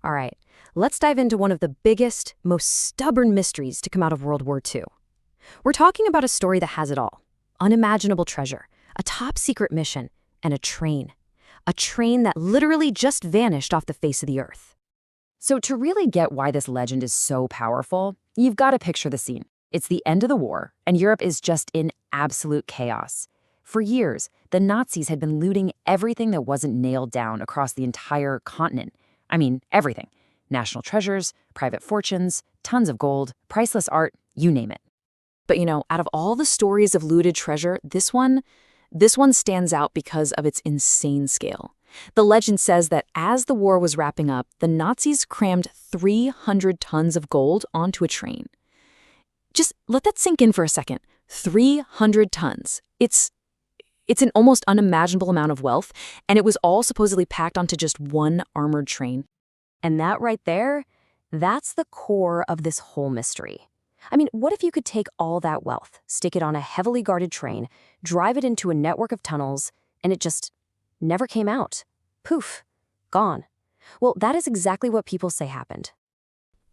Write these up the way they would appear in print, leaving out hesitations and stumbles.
All right, let's dive into one of the biggest, most stubborn mysteries to come out of World War II. We're talking about a story that has it all: unimaginable treasure, a top secret mission, and a train. A train that literally just vanished off the face of the earth. So to really get why this legend is so powerful, you've got to picture the scene. It's the end of the war, and Europe is just in absolute chaos. For years, the Nazis had been looting everything that wasn't nailed down across the entire continent. I mean, everything. National treasures, private fortunes, tons of gold, priceless art, you name it. But out of all the stories of looted treasure, this one stands out because of its insane scale. The legend says that as the war was wrapping up, the Nazis crammed 300 tons of gold onto a train. Just let that sink in for a second. 300 tons. It's an almost unimaginable amount of wealth, and it was all supposedly packed onto just one armored train. And that right there, that's the core of this whole mystery. I mean, what if you could take all that wealth, stick it on a heavily guarded train, drive it into a network of tunnels, and it just never came out? Poof, gone. Well, that is exactly what people say happened.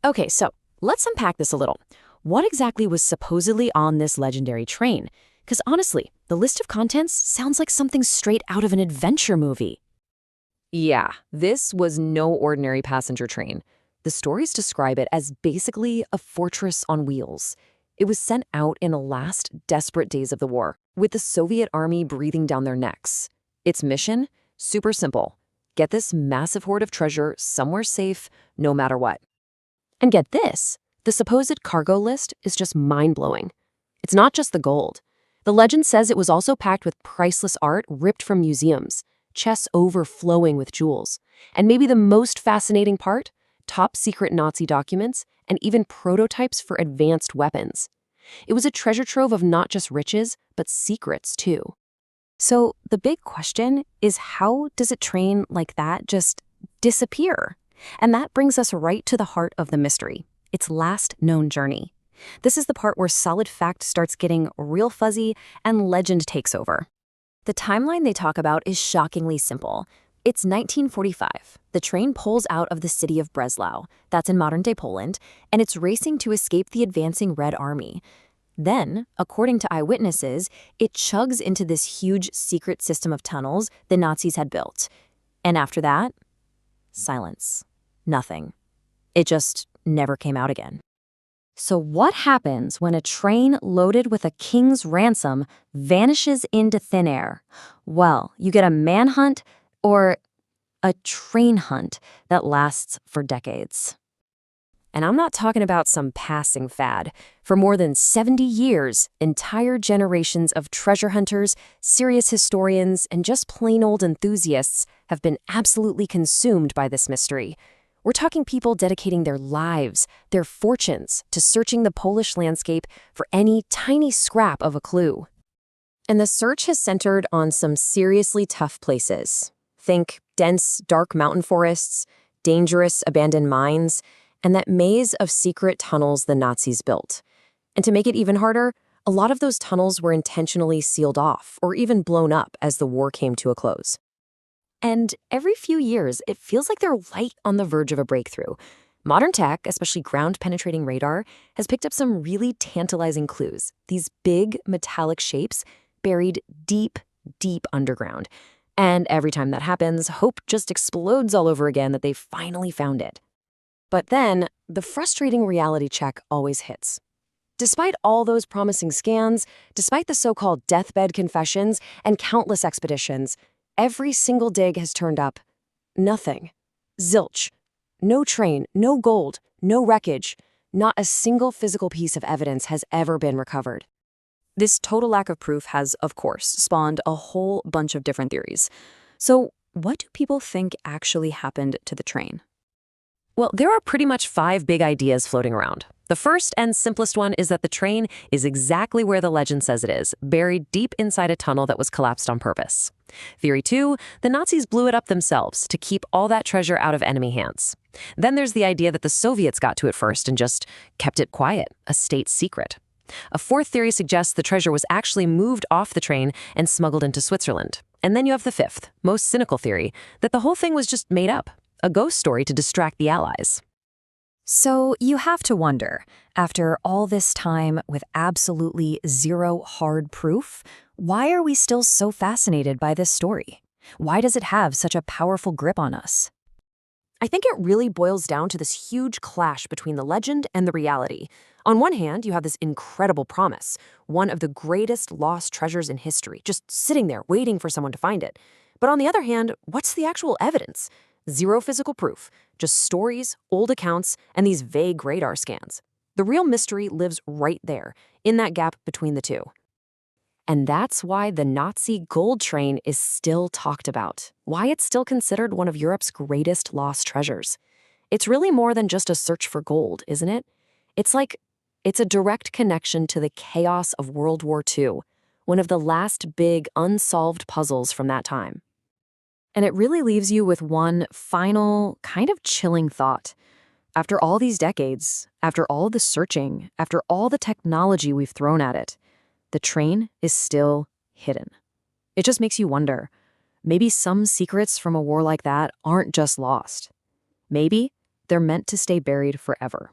Okay, so let's unpack this a little. What exactly was supposedly on this legendary train? Because honestly, the list of contents sounds like something straight out of an adventure movie. Yeah, this was no ordinary passenger train. The stories describe it as basically a fortress on wheels. It was sent out in the last desperate days of the war, with the Soviet army breathing down their necks. Its mission? Super simple. Get this massive hoard of treasure somewhere safe, no matter what. And get this, the supposed cargo list is just mind-blowing. It's not just the gold. The legend says it was also packed with priceless art ripped from museums, chests overflowing with jewels. And maybe the most fascinating part? Top secret Nazi documents, and even prototypes for advanced weapons. It was a treasure trove of not just riches, but secrets too. So the big question is, how does a train like that just disappear? And that brings us right to the heart of the mystery, its last known journey. This is the part where solid fact starts getting real fuzzy and legend takes over. The timeline they talk about is shockingly simple. It's 1945. The train pulls out of the city of Breslau, that's in modern-day Poland, and it's racing to escape the advancing Red Army. Then, according to eyewitnesses, it chugs into this huge secret system of tunnels the Nazis had built. And after that, silence. Nothing. It just never came out again. So what happens when a train loaded with a king's ransom vanishes into thin air? Well, you get a manhunt, or a train hunt that lasts for decades. And I'm not talking about some passing fad. For more than 70 years, entire generations of treasure hunters, serious historians, and just plain old enthusiasts have been absolutely consumed by this mystery. We're talking people dedicating their lives, their fortunes, to searching the Polish landscape for any tiny scrap of a clue. And the search has centered on some seriously tough places. Think dense, dark mountain forests, dangerous abandoned mines, and that maze of secret tunnels the Nazis built. And to make it even harder, a lot of those tunnels were intentionally sealed off or even blown up as the war came to a close. And every few years, it feels like they're right on the verge of a breakthrough. Modern tech, especially ground-penetrating radar, has picked up some really tantalizing clues. These big, metallic shapes buried deep, deep underground. And every time that happens, hope just explodes all over again that they finally found it. But then, the frustrating reality check always hits. Despite all those promising scans, despite the so-called deathbed confessions and countless expeditions, every single dig has turned up nothing. Zilch. No train, no gold, no wreckage. Not a single physical piece of evidence has ever been recovered. This total lack of proof has, of course, spawned a whole bunch of different theories. So, what do people think actually happened to the train? Well, there are pretty much 5 big ideas floating around. The first and simplest one is that the train is exactly where the legend says it is, buried deep inside a tunnel that was collapsed on purpose. Theory 2, the Nazis blew it up themselves to keep all that treasure out of enemy hands. Then there's the idea that the Soviets got to it first and just kept it quiet, a state secret. A fourth theory suggests the treasure was actually moved off the train and smuggled into Switzerland. And then you have the fifth, most cynical theory, that the whole thing was just made up. a ghost story to distract the Allies. So you have to wonder, after all this time with absolutely zero hard proof, why are we still so fascinated by this story? Why does it have such a powerful grip on us? I think it really boils down to this huge clash between the legend and the reality. On one hand, you have this incredible promise, one of the greatest lost treasures in history, just sitting there waiting for someone to find it. But on the other hand, what's the actual evidence? Zero physical proof, just stories, old accounts, and these vague radar scans. The real mystery lives right there, in that gap between the two. And that's why the Nazi gold train is still talked about, why it's still considered one of Europe's greatest lost treasures. It's really more than just a search for gold, isn't it? It's a direct connection to the chaos of World War II, one of the last big unsolved puzzles from that time. And it really leaves you with one final, kind of chilling thought. After all these decades, after all the searching, after all the technology we've thrown at it, the train is still hidden. It just makes you wonder, maybe some secrets from a war like that aren't just lost. Maybe they're meant to stay buried forever.